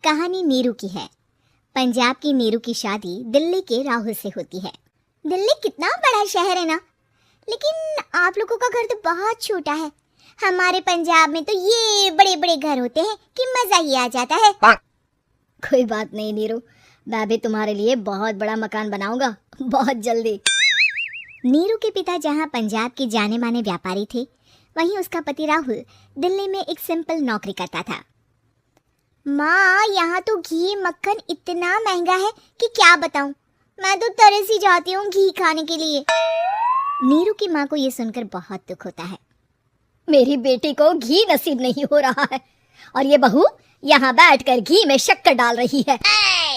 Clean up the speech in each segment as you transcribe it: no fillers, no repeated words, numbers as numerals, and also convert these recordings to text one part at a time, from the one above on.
कहानी नीरू की है। पंजाब की नीरू की शादी दिल्ली के राहुल से होती है। दिल्ली कितना बड़ा शहर है ना, लेकिन आप लोगों का घर तो बहुत छोटा है। हमारे पंजाब में तो ये बड़े बड़े घर होते हैं कि मजा ही आ जाता है। कोई बात नहीं नीरू, मैं भी तुम्हारे लिए बहुत बड़ा मकान बनाऊंगा बहुत जल्दी। नीरू के पिता जहाँ पंजाब के जाने माने व्यापारी थे, वहीं उसका पति राहुल दिल्ली में एक सिंपल नौकरी करता था। माँ, यहाँ तो घी मक्खन इतना महंगा है कि क्या बताऊं। मैं तो तरस ही जाती हूँ घी खाने के लिए। नीरू की माँ को ये सुनकर बहुत दुख होता है। मेरी बेटी को घी नसीब नहीं हो रहा है और ये बहू यहाँ बैठकर घी में शक्कर डाल रही है।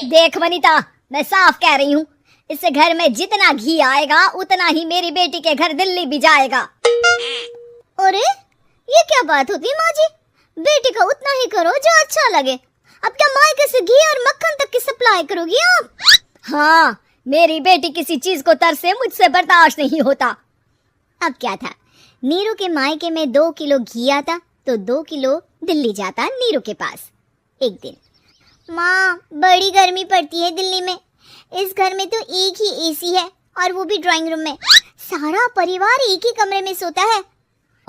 देख वनिता, मैं साफ कह रही हूँ, इस घर में जितना घी आएगा उतना ही मेरी बेटी के घर दिल्ली भी जाएगा। अरे ये क्या बात होती है माँ जी? बेटी का उतना ही करो जो अच्छा लगे। अब क्या मायके से घी और मक्खन तक की सप्लाई करोगी आप? हाँ, मेरी बेटी किसी चीज को तरसे मुझसे बर्दाश्त नहीं होता। अब क्या था, नीरू के मायके में 2 किलो घी आता तो 2 किलो दिल्ली जाता नीरू के पास। एक दिन, माँ बड़ी गर्मी पड़ती है दिल्ली में। इस घर में तो एक ही एसी है और वो भी ड्राइंग रूम में। सारा परिवार एक ही कमरे में सोता है।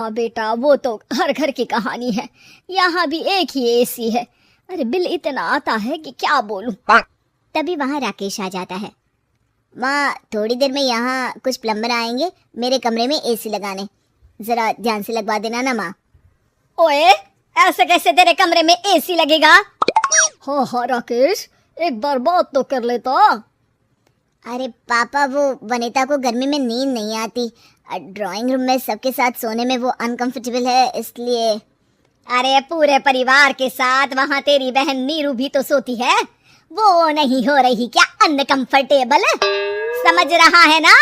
हाँ बेटा, वो तो हर घर की कहानी है। यहाँ भी एक ही एसी है। अरे बिल इतना आता है कि क्या बोलूं। तभी वहाँ राकेश आ जाता है। माँ, थोड़ी देर में यहाँ कुछ प्लम्बर आएंगे मेरे कमरे में एसी लगाने, जरा ध्यान से लगवा देना ना माँ। ओए, ऐसे कैसे तेरे कमरे में एसी लगेगा? हाँ हाँ राकेश, एक बार बात तो कर लेता। अरे पापा, वो वनिता को गर्मी में नींद नहीं आती। ड्राइंग रूम में सबके साथ सोने में वो अनकंफर्टेबल है, इसलिए। अरे पूरे परिवार के साथ वहाँ तेरी बहन नीरू भी तो सोती है, वो नहीं हो रही क्या अनकंफर्टेबल? समझ रहा है ना?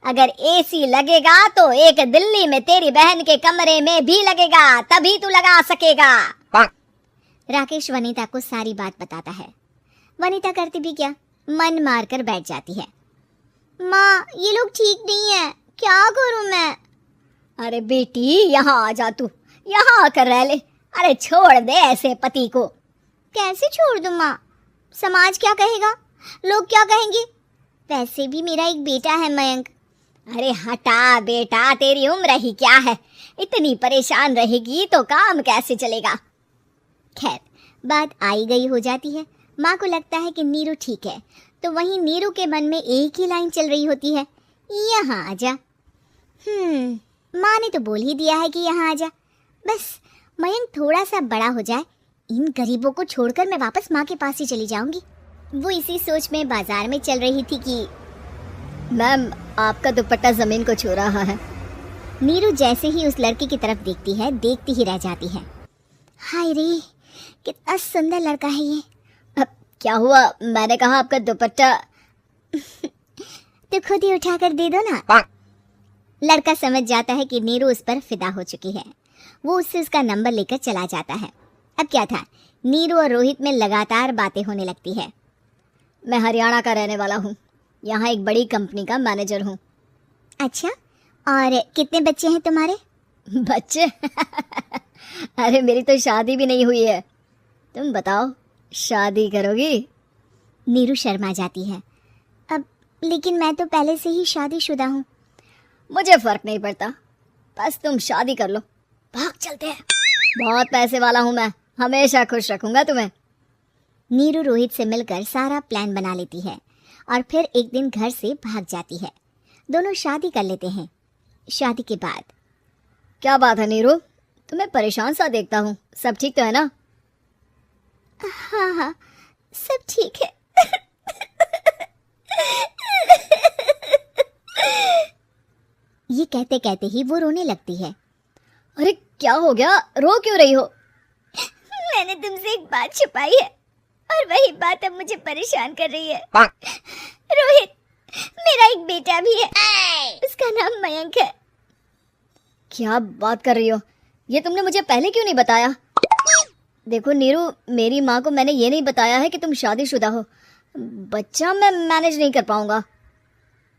अगर एसी लगेगा तो एक दिल्ली में तेरी बहन के कमरे में भी लगेगा, तभी तू लगा सकेगा। राकेश वनिता को सारी बात बताता है। वनिता करती भी क्या, मन मारकर बैठ जाती है। माँ, ये लोग ठीक नहीं है, क्या करूं मैं? अरे बेटी, यहाँ आ जा, तू यहाँ आकर रह ले। अरे छोड़ दे ऐसे पति को। कैसे छोड़ दूं माँ? समाज क्या कहेगा, लोग क्या कहेंगे? वैसे भी मेरा एक बेटा है मयंक। अरे हटा बेटा, तेरी उम्र ही क्या है, इतनी परेशान रहेगी तो काम कैसे चलेगा। खैर, बात आई गई हो जाती है। माँ को लगता है कि नीरू ठीक है, तो वहीं नीरू के मन में एक ही लाइन चल रही होती है, यहाँ आजा। माँ ने तो बोल ही दिया है कि यहाँ आजा। बस मयंक थोड़ा सा बड़ा हो जाए, इन गरीबों को छोड़कर मैं वापस माँ के पास ही चली जाऊंगी। वो इसी सोच में बाजार में चल रही थी कि मैम, आपका दुपट्टा जमीन को छू रहा है। नीरू जैसे ही उस लड़की की तरफ देखती है, देखती ही रह जाती है। हाय रे, कितना सुंदर लड़का है ये। अब क्या हुआ? मैंने कहा आपका दुपट्टा। तो खुद ही उठा कर दे दो ना। लड़का समझ जाता है कि नीरू उस पर फिदा हो चुकी है। वो उससे उसका नंबर लेकर चला जाता है। अब क्या था, नीरू और रोहित में लगातार बातें होने लगती है। मैं हरियाणा का रहने वाला हूँ, यहाँ एक बड़ी कंपनी का मैनेजर हूँ। अच्छा, और कितने बच्चे हैं तुम्हारे? बच्चे? अरे मेरी तो शादी भी नहीं हुई है। तुम बताओ, शादी करोगी? नीरू शर्मा जाती है। अब लेकिन मैं तो पहले से ही शादीशुदा हूँ। मुझे फर्क नहीं पड़ता, बस तुम शादी कर लो, भाग चलते हैं। बहुत पैसे वाला हूँ मैं, हमेशा खुश रखूंगा तुम्हें। नीरू रोहित से मिलकर सारा प्लान बना लेती है और फिर एक दिन घर से भाग जाती है। दोनों शादी कर लेते हैं। शादी के बाद, क्या बात है नीरू, तुम्हें परेशान सा देखता हूँ, सब ठीक तो है ना? हाँ हाँ, सब ठीक है। ये कहते कहते ही वो रोने लगती है। अरे क्या हो गया, रो क्यों रही हो? मैंने तुमसे एक बात छुपाई है और वही बात अब मुझे परेशान कर रही है। रोहित, मेरा एक बेटा भी है, उसका नाम मयंक है। क्या बात कर रही हो? ये तुमने मुझे पहले क्यों नहीं बताया? देखो नीरू, मेरी माँ को मैंने ये नहीं बताया है कि तुम शादीशुदा हो। बच्चा मैं मैनेज नहीं कर पाऊंगा।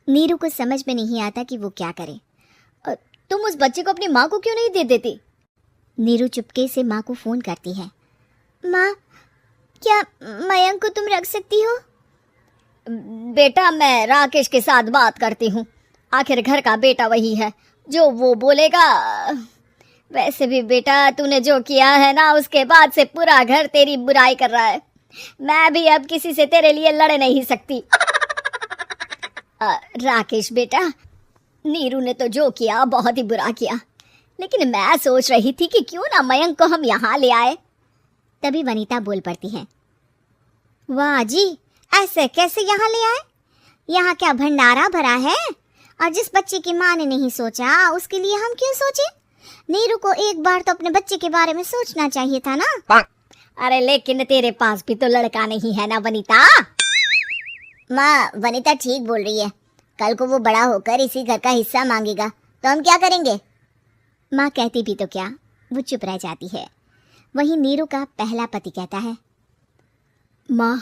नीरू को समझ में नहीं आता कि वो क्या करे। तुम उस बच्चे को अपनी माँ को क्यों नहीं दे देती? नीरू चुपके से माँ को फोन करती है। माँ, क्या मयंक को तुम रख सकती हो? बेटा मैं राकेश के साथ बात करती हूँ, आखिर घर का बेटा वही है, जो वो बोलेगा। वैसे भी बेटा तूने जो किया है ना, उसके बाद से पूरा घर तेरी बुराई कर रहा है। मैं भी अब किसी से तेरे लिए लड़ नहीं सकती। राकेश बेटा, नीरू ने तो जो किया बहुत ही बुरा किया, लेकिन मैं सोच रही थी कि क्यों ना मयंक को हम यहाँ ले आए। तभी वनीता बोल पड़ती है, वाह जी, ऐसे कैसे यहाँ ले आए? यहाँ क्या भंडारा भरा है? और जिस बच्चे की माँ ने नहीं सोचा, उसके लिए हम क्यों सोचे? नीरू को एक बार तो अपने बच्चे के बारे में सोचना चाहिए था ना। अरे लेकिन तेरे पास भी तो लड़का नहीं है ना वनीता। माँ, वनीता ठीक बोल रही है। कल को वो बड़ा होकर इसी घर का हिस्सा मांगेगा तो हम क्या करेंगे? माँ कहती भी तो क्या, वो चुप रह जाती है। वहीं नीरू का पहला पति कहता है, माँ